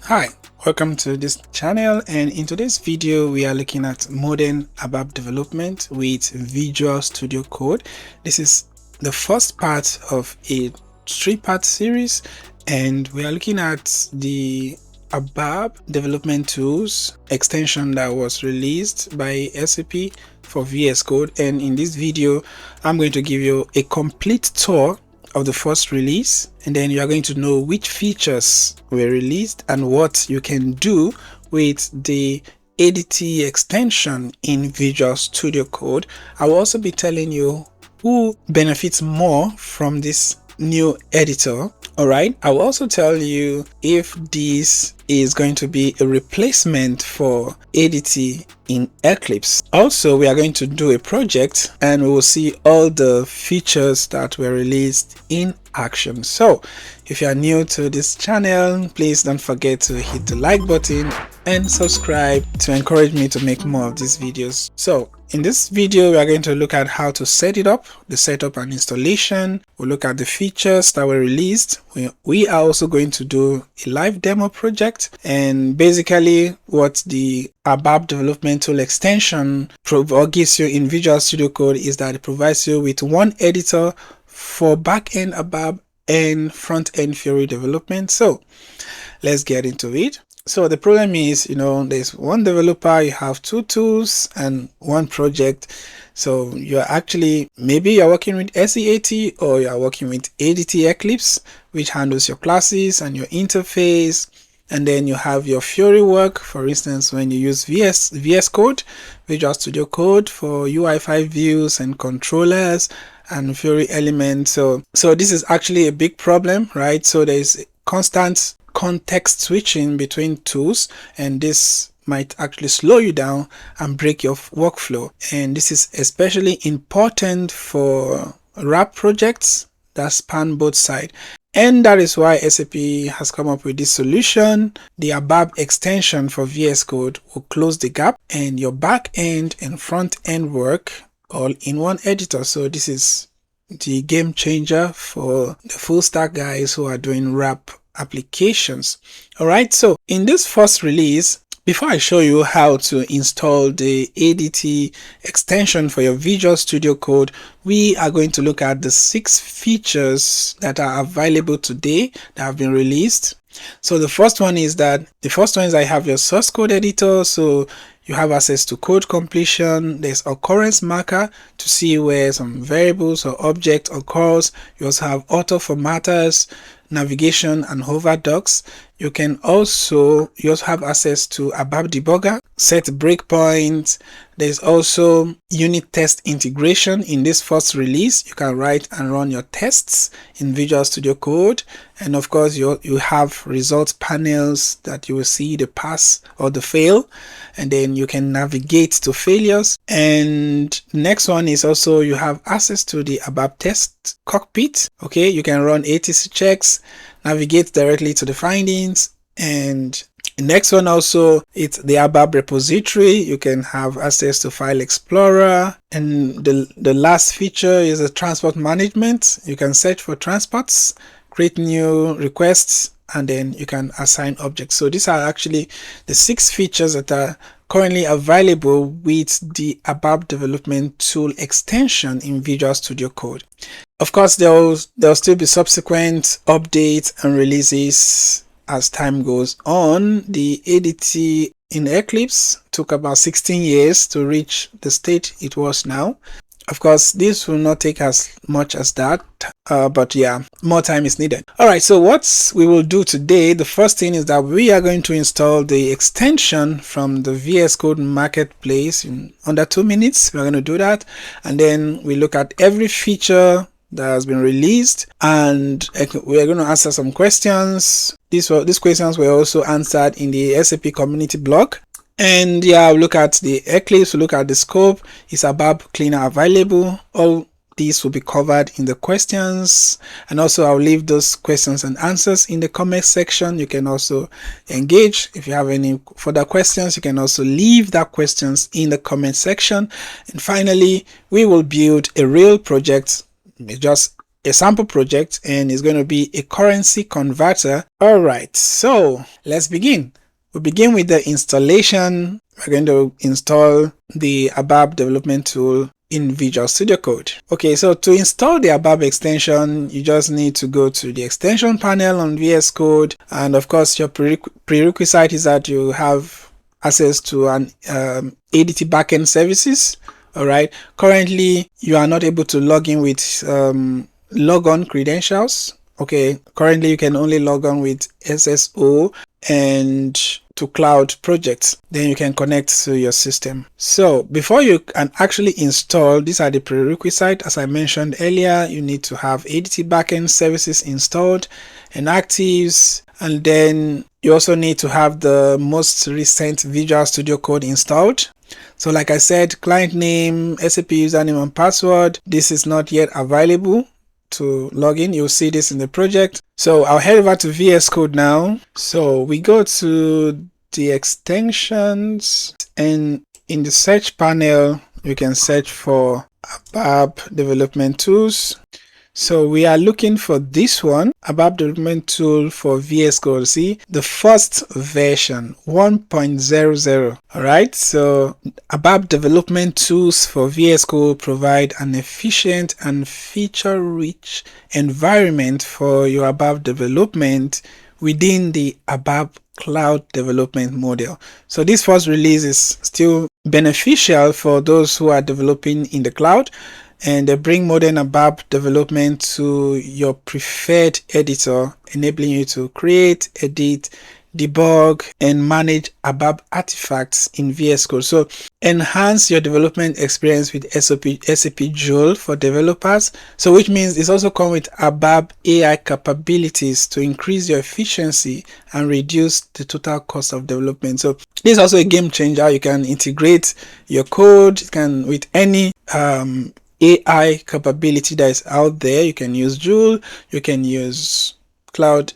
Hi, welcome to this channel, and in today's video we are looking at modern ABAP development with Visual Studio Code. This is the first part of a three-part series, and we are looking at the ABAP Development Tools extension that was released by SAP for VS Code. And in this video I'm going to give you a complete tour of the first release, and then you are going to know which features were released and what you can do with the ADT extension in Visual Studio Code. I will also be telling you who benefits more from this new editor. All right, I will also tell you if this is going to be a replacement for ADT in Eclipse. Also, we are going to do a project and we will see all the features that were released in action. So if you are new to this channel, please don't forget to hit the like button and subscribe to encourage me to make more of these videos. So in this video, we are going to look at how to set it up, the setup and installation. We'll look at the features that were released. We are also going to do a live demo project, and basically what the ABAP Development Tool extension gives you in Visual Studio Code is that it provides you with one editor for backend ABAP and front-end Fiori development. So let's get into it. So the problem is, there's one developer, you have two tools and one project. So you're actually, maybe you're working with SEAT or you're working with ADT Eclipse, which handles your classes and your interface. And then you have your Fiori work, for instance, when you use VS Code, Visual Studio Code for UI5 views and controllers and Fiori elements. So this is actually a big problem, right? So there's constant context switching between tools, and this might actually slow you down and break your workflow. And this is especially important for wrap projects that span both sides. And that is why SAP has come up with this solution. The ABAP extension for VS Code will close the gap, and your back end and front end work all in one editor. So this is the game changer for the full stack guys who are doing wrap applications. All right, so in this first release, before I show you how to install the ADT extension for your Visual Studio Code, we are going to look at the 6 features that are available today that have been released. So the first one is I have your source code editor. So you have access to code completion. There's occurrence marker to see where some variables or object occurs. You also have auto formatters, navigation and hover docs. You also have access to ABAP Debugger, set breakpoints. There's also unit test integration. In this first release, you can write and run your tests in Visual Studio Code. And of course, you have results panels that you will see the pass or the fail, and then you can navigate to failures. And next one is also you have access to the ABAP Test Cockpit. Okay, you can run ATC checks, navigate directly to the findings. And the next one also, it's the ABAP repository. You can have access to File Explorer. And the last feature is the transport management. You can search for transports, create new requests, and then you can assign objects. So these are actually the 6 features that are currently available with the ABAP Development Tool extension in Visual Studio Code. Of course, there'll still be subsequent updates and releases as time goes on. The ADT in Eclipse took about 16 years to reach the state it was now. Of course, this will not take as much as that, but yeah, more time is needed. All right, so what we will do today, the first thing is that we are going to install the extension from the VS Code Marketplace in under 2 minutes. We're going to do that, and then we look at every feature that has been released, and we are going to answer some questions. These questions were also answered in the SAP community blog. And yeah, we'll look at the Eclipse, we'll look at the scope. Is ABAP Cleaner available? All these will be covered in the questions, and also I'll leave those questions and answers in the comment section. You can also engage. If you have any further questions, you can also leave that questions in the comment section. And finally, we will build a real project, just a sample project, and it's going to be a currency converter. All right, so let's begin. We begin with the installation. We're going to install the ABAP Development Tool in Visual Studio Code. Okay, so to install the ABAP extension, you just need to go to the extension panel on VS Code, and of course your prerequisite is that you have access to an ADT backend services. All right, currently you are not able to log in with logon credentials. Okay, currently you can only log on with SSO and to cloud projects, then you can connect to your system. So before you can actually install, these are the prerequisites. As I mentioned earlier, you need to have ADT backend services installed and actives, and then you also need to have the most recent Visual Studio Code installed. So like I said, client name, SAP username and password, this is not yet available to log in. You'll see this in the project. So I'll head over to VS Code now. So we go to the extensions, and in the search panel you can search for ABAP Development Tools. So we are looking for this one, ABAP Development Tool for VS Code. See, the first version 1.00. All right, so ABAP Development Tools for VS Code provide an efficient and feature-rich environment for your ABAP development within the ABAP Cloud Development Model. So this first release is still beneficial for those who are developing in the cloud, and they bring modern ABAP development to your preferred editor, enabling you to create, edit, debug, and manage ABAP artifacts in VS Code. So enhance your development experience with SAP Joule for developers. So which means it's also come with ABAP AI capabilities to increase your efficiency and reduce the total cost of development. So this is also a game changer. You can integrate your code with any AI capability that is out there. You can use Joule, you can use Cloud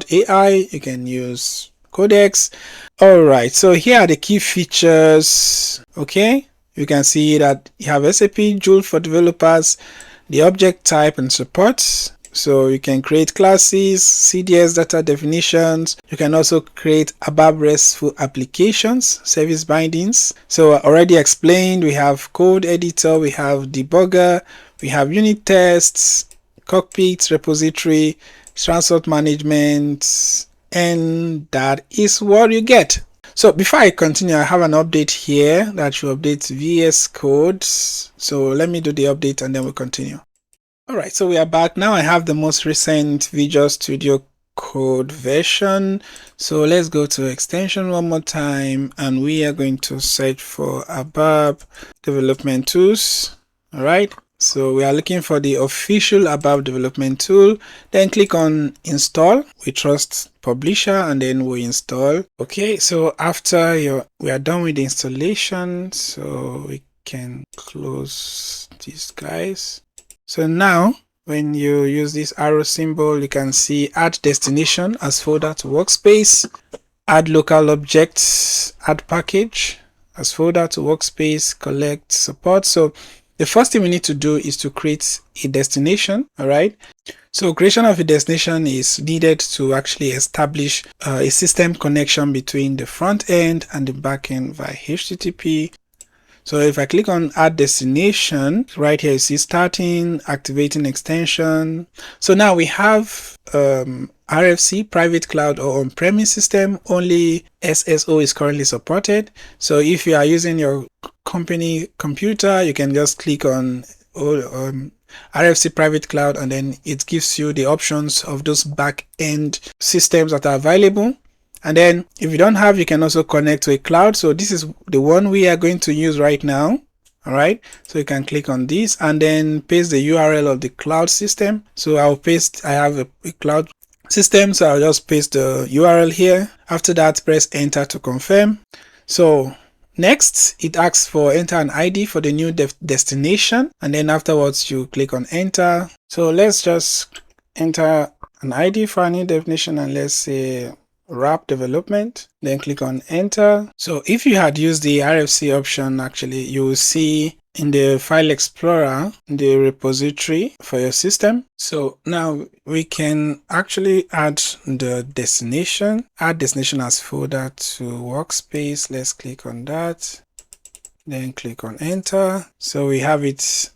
AI, you can use Codex. All right, so here are the key features. Okay, you can see that you have SAP Joule for developers, the object type and support. So you can create classes, CDS data definitions. You can also create ABAP RESTful applications, service bindings. So already explained, we have code editor, we have debugger, we have unit tests, cockpit, repository, transport management, and that is what you get. So before I continue, I have an update here that should update VS Code. So let me do the update and then we'll continue. All right, so we are back now. I have the most recent Visual Studio Code version. So let's go to extension one more time, and we are going to search for ABAP Development Tools. All right, so we are looking for the official ABAP Development Tool. Then click on Install. We trust Publisher, and then we install. Okay, so after we are done with the installation, so we can close these guys. So now when you use this arrow symbol, you can see add destination as folder to workspace, add local objects, add package as folder to workspace, collect, support. So the first thing we need to do is to create a destination. All right, so creation of a destination is needed to actually establish a system connection between the front end and the back end via HTTP. So if I click on add destination, right here you see starting, activating extension. So now we have RFC, private cloud or on-premise system. Only SSO is currently supported. So if you are using your company computer, you can just click on RFC private cloud, and then it gives you the options of those back-end systems that are available. And then if you don't have, you can also connect to a cloud. So this is the one we are going to use right now. All right, so you can click on this and then paste the URL of the cloud system. So I have a cloud system, so I'll just paste the URL here. After that, press enter to confirm. So next, it asks for enter an ID for the new destination, and then afterwards you click on enter. So let's just enter an ID for a new definition, and let's say wrap development, then click on enter. So if you had used the RFC option, actually you will see in the file explorer the repository for your system. So now we can actually add the destination, add destination as folder to workspace. Let's click on that, then click on enter. So we have it,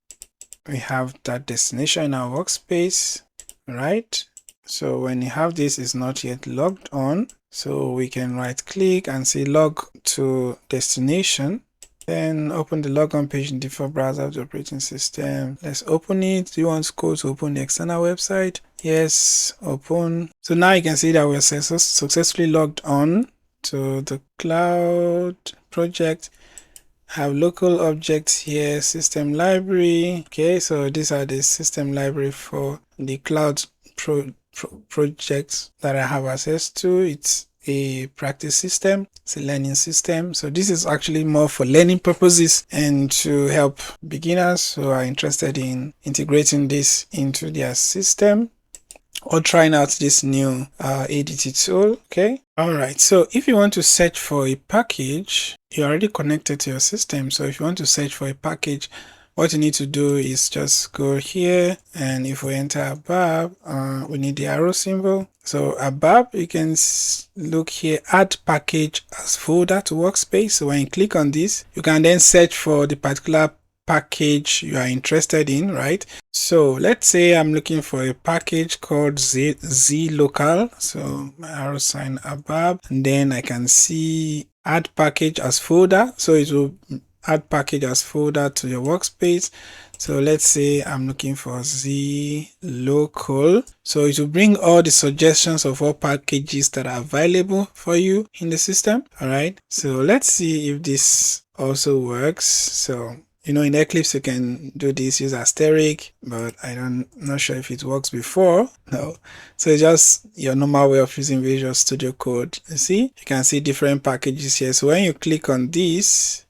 we have that destination in our workspace, right? So when you have this, it's not yet logged on, so we can right click and say log to destination, then open the logon page in default browser of the operating system. Let's open it. Do you want to open the external website? Yes, open. So now you can see that we're successfully logged on to the cloud project. Have local objects here, system library. Okay, so these are the system library for the cloud projects that I have access to. It's a practice system, it's a learning system. So this is actually more for learning purposes and to help beginners who are interested in integrating this into their system or trying out this new ADT tool. Okay, all right, so if you want to search for a package, you're already connected to your system. So if you want to search for a package, what you need to do is just go here, and if we enter ABAP, we need the arrow symbol. So ABAP, you can look here, add package as folder to workspace. So when you click on this, you can then search for the particular package you are interested in, right? So let's say I'm looking for a package called Z local. So my arrow sign ABAP, and then I can see add package as folder. So it will add package as folder to your workspace. So let's say I'm looking for Z local. So it will bring all the suggestions of all packages that are available for you in the system. All right. So let's see if this also works. So in Eclipse you can do this, use asterisk, but not sure if it works before. No. So it's just your normal way of using Visual Studio Code. You see, you can see different packages here. So when you click on this,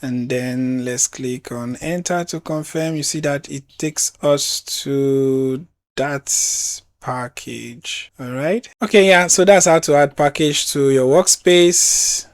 and then let's click on enter to confirm, you see that it takes us to that package. All right. Okay, yeah, so that's how to add package to your workspace.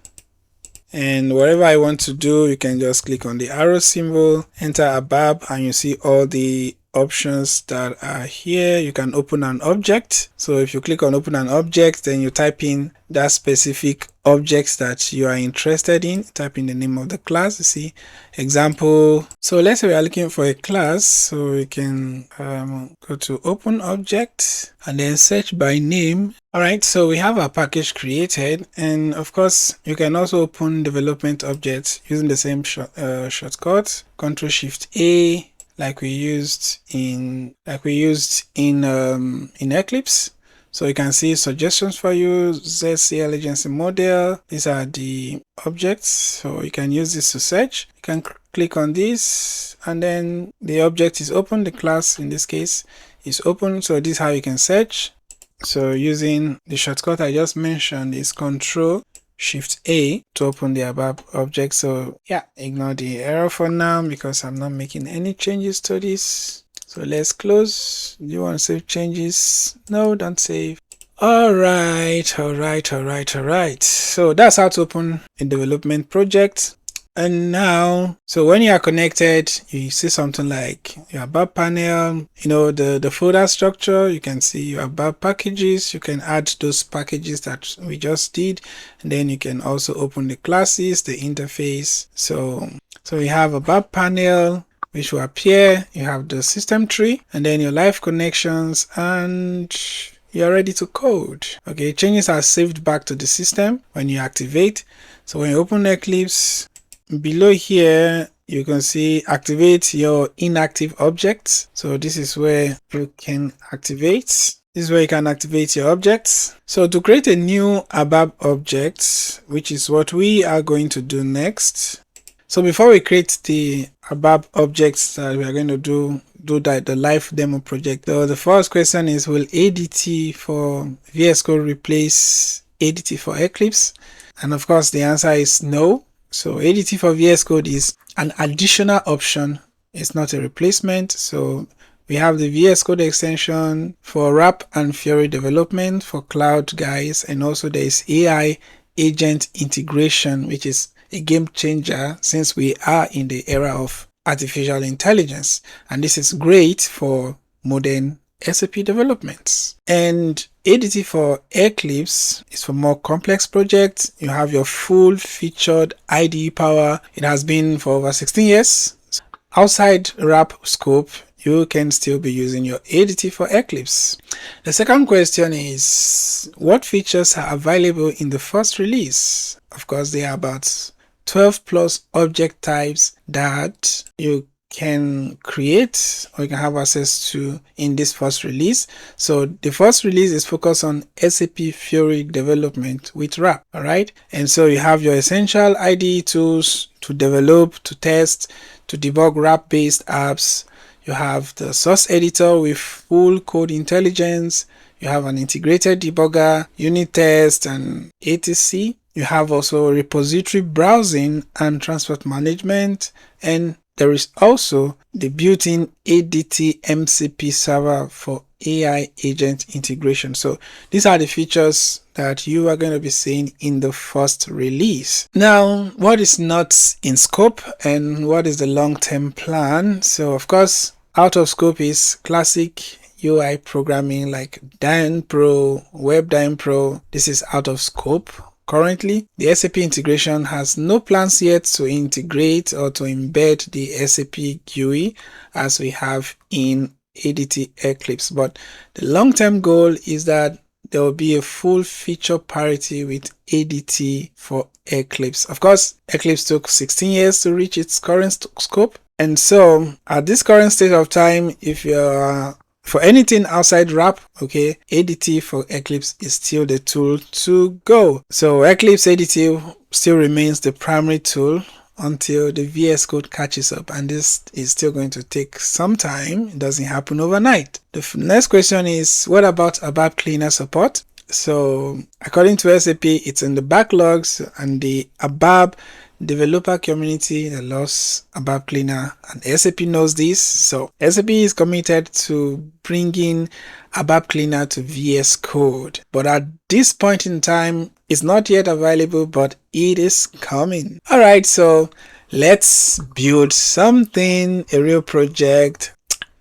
And whatever I want to do, you can just click on the arrow symbol, enter ABAP, and you see all the options that are here. You can open an object. So if you click on open an object, then you type in that specific objects that you are interested in, type in the name of the class. You see example. So let's say we are looking for a class, so we can go to open object and then search by name. All right, so we have our package created, and of course you can also open development objects using the same shortcut, Ctrl+Shift+A, like we used in Eclipse. So you can see suggestions for you, ZCL agency model. These are the objects. So you can use this to search. You can click on this, and then the object is open. The class in this case is open. So this is how you can search. So using the shortcut I just mentioned is Ctrl+Shift+A to open the ABAP object. So yeah, ignore the error for now because I'm not making any changes to this. So let's close. Do you want to save changes? No, don't save. All right. So that's how to open a development project. And now, so when you are connected, you see something like your ABAP panel, the folder structure. You can see your ABAP packages. You can add those packages that we just did. And then you can also open the classes, the interface. So we have ABAP panel, which will appear. You have the system tree, and then your live connections, and you're ready to code. Okay, changes are saved back to the system when you activate. So when you open Eclipse, below here you can see activate your inactive objects. So this is where you can activate. This is where you can activate your objects. So to create a new ABAP object, which is what we are going to do next. So before we create the ABAP objects that we are going to do the live demo project, so the first question is, will ADT for VS Code replace ADT for Eclipse? And of course the answer is no. So ADT for VS Code is an additional option. It's not a replacement. So We have the VS Code extension for RAP and Fiori development for cloud guys, and also there is AI agent integration, which is a game changer since we are in the era of artificial intelligence, and this is great for modern SAP developments. And ADT for Eclipse is for more complex projects. You have your full featured IDE power. It has been for over 16 years. Outside RAP scope, you can still be using your ADT for Eclipse. The second question is, what features are available in the first release? Of course, there are about 12 plus object types that you can create or you can have access to in this first release. So the first release is focused on SAP Fiori development with RAP, all right? And so you have your essential IDE tools to develop, to test, to debug RAP-based apps. You have the source editor with full code intelligence. You have an integrated debugger, unit test, and etc. You have also repository browsing and transport management, and there is also the built-in ADT MCP server for AI agent integration. So these are the features that you are going to be seeing in the first release. Now, what is not in scope and what is the long-term plan? So of course, out of scope is classic UI programming like Dyn Pro, Web Dyn Pro. This is out of scope. Currently, the SAP integration has no plans yet to integrate or to embed the SAP GUI as we have in ADT Eclipse, but the long-term goal is that there will be a full feature parity with ADT for Eclipse. Of course, Eclipse took 16 years to reach its current scope, and so at this current state of time, if you're for anything outside RAP, okay, ADT for Eclipse is still the tool to go. So Eclipse ADT still remains the primary tool until the VS Code catches up, and this is still going to take some time. It doesn't happen overnight. The next question is, what about ABAP Cleaner support? So according to SAP, it's in the backlogs, and the ABAP developer community that loves ABAP Cleaner, and SAP knows this. So SAP is committed to bringing ABAP Cleaner to VS Code, but at this point in time, it's not yet available, but it is coming. All right, so let's build something, a real project,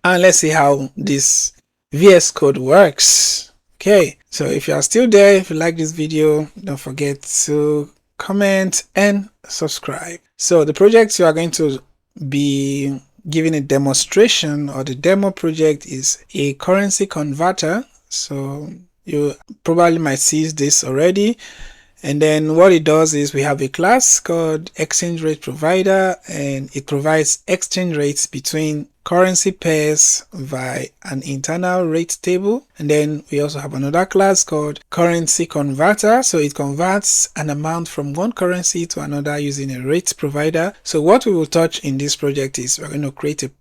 and let's see how this VS Code works. Okay, so if you are still there, if you like this video, don't forget to comment and subscribe. So the project you are going to be giving a demonstration, or the demo project, is a currency converter. So you probably might see this already. And then what it does is we have a class called exchange rate provider, and it provides exchange rates between currency pairs via an internal rate table. And then we also have another class called currency converter. So it converts an amount from one currency to another using a rate provider. So what we will touch in this project is we're going to create a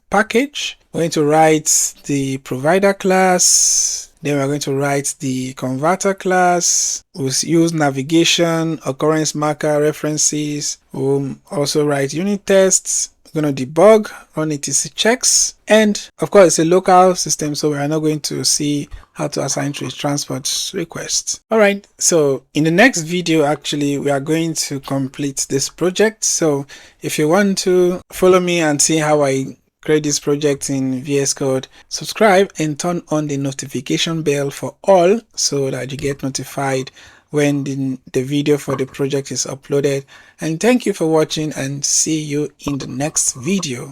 package. We're going to write the provider class. Then we're going to write the converter class. We'll use navigation, occurrence marker, references. We'll also write unit tests. We're going to debug, run etc checks, and of course it's a local system, so we are not going to see how to assign trace transport requests. All right, so in the next video, actually, we are going to complete this project. So if you want to follow me and see how I create this project in VS Code, subscribe and turn on the notification bell for all so that you get notified when the video for the project is uploaded. And thank you for watching, and see you in the next video.